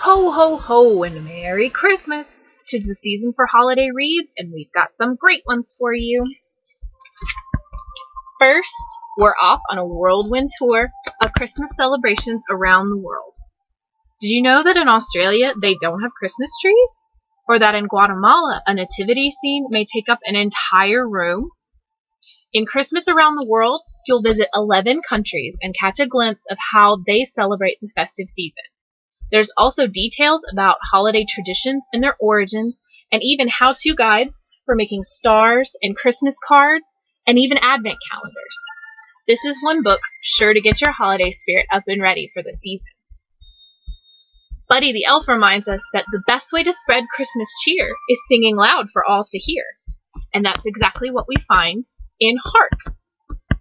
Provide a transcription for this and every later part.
Ho, ho, ho, and Merry Christmas! 'Tis the season for holiday reads, and we've got some great ones for you. First, we're off on a whirlwind tour of Christmas celebrations around the world. Did you know that in Australia they don't have Christmas trees? Or that in Guatemala a nativity scene may take up an entire room? In Christmas Around the World, you'll visit 11 countries and catch a glimpse of how they celebrate the festive season. There's also details about holiday traditions and their origins, and even how-to guides for making stars and Christmas cards, and even advent calendars. This is one book sure to get your holiday spirit up and ready for the season. Buddy the Elf reminds us that the best way to spread Christmas cheer is singing loud for all to hear. And that's exactly what we find in Hark.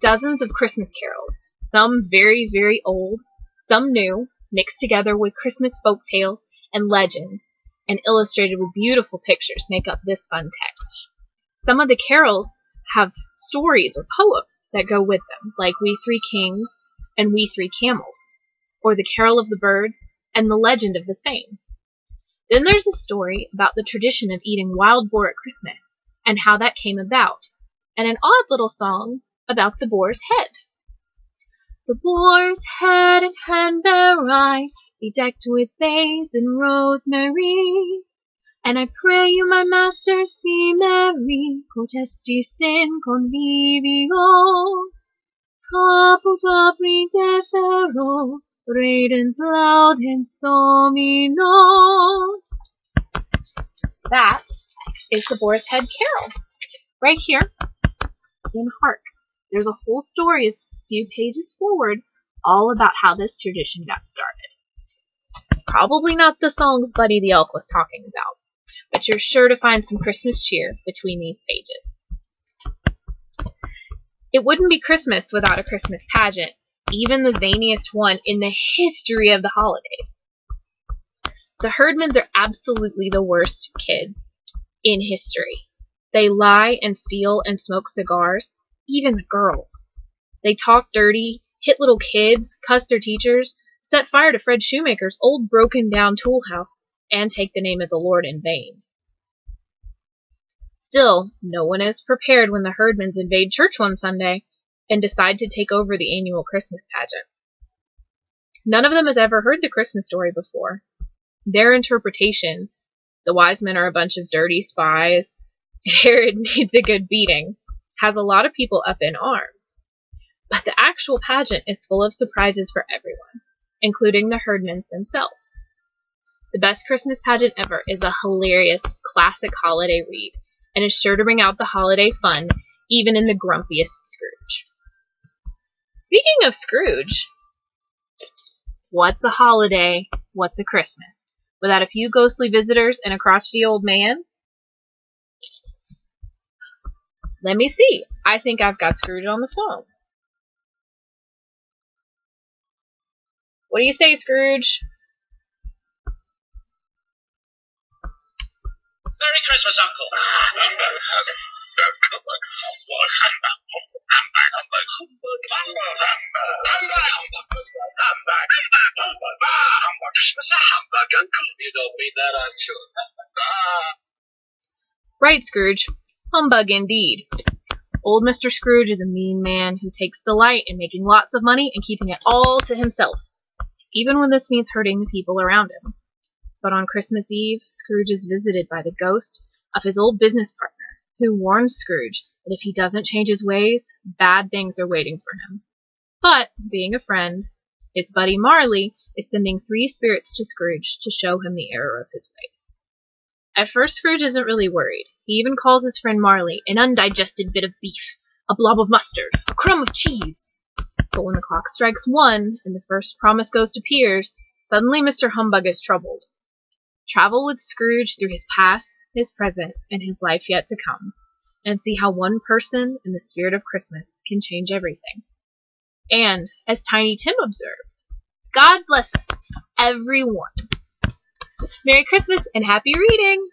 Dozens of Christmas carols, some very, very old, some new, mixed together with Christmas folk tales and legends, and illustrated with beautiful pictures make up this fun text. Some of the carols have stories or poems that go with them, like We Three Kings and We Three Camels, or The Carol of the Birds and The Legend of the Same. Then there's a story about the tradition of eating wild boar at Christmas and how that came about, and an odd little song about the boar's head. The boar's head and handbear I, be decked with bays and rosemary. And I pray you, my masters, be merry, potesti sin convivio. Caput apri de ferro, redens laudens domino. That is the Boar's Head Carol, right here in Hark. There's a whole story a few pages forward all about how this tradition got started. Probably not the songs Buddy the Elf was talking about, but you're sure to find some Christmas cheer between these pages. It wouldn't be Christmas without a Christmas pageant, even the zaniest one in the history of the holidays. The Herdmans are absolutely the worst kids in history. They lie and steal and smoke cigars, even the girls. They talk dirty, hit little kids, cuss their teachers, set fire to Fred Shoemaker's old broken-down tool house, and take the name of the Lord in vain. Still, no one is prepared when the Herdmans invade church one Sunday and decide to take over the annual Christmas pageant. None of them has ever heard the Christmas story before. Their interpretation, the wise men are a bunch of dirty spies, Herod needs a good beating, has a lot of people up in arms. But the actual pageant is full of surprises for everyone, including the Herdmans themselves. The Best Christmas Pageant Ever is a hilarious, classic holiday read, and is sure to bring out the holiday fun, even in the grumpiest Scrooge. Speaking of Scrooge, what's a holiday? What's a Christmas? Without a few ghostly visitors and a crotchety old man? Let me see. I think I've got Scrooge on the phone. What do you say, Scrooge? Merry Christmas, Uncle. You don't mean that, I'm sure. Right, Scrooge. Humbug indeed. Old Mr. Scrooge is a mean man who takes delight in making lots of money and keeping it all to himself, even when this means hurting the people around him. But on Christmas Eve, Scrooge is visited by the ghost of his old business partner, who warns Scrooge that if he doesn't change his ways, bad things are waiting for him. But, being a friend, his buddy Marley is sending 3 spirits to Scrooge to show him the error of his ways. At first, Scrooge isn't really worried. He even calls his friend Marley an undigested bit of beef, a blob of mustard, a crumb of cheese. But when the clock strikes 1 and the first promised ghost appears, suddenly Mr. Humbug is troubled. Travel with Scrooge through his past, his present, and his life yet to come, and see how one person in the spirit of Christmas can change everything. And, as Tiny Tim observed, God bless us, everyone. Merry Christmas and happy reading!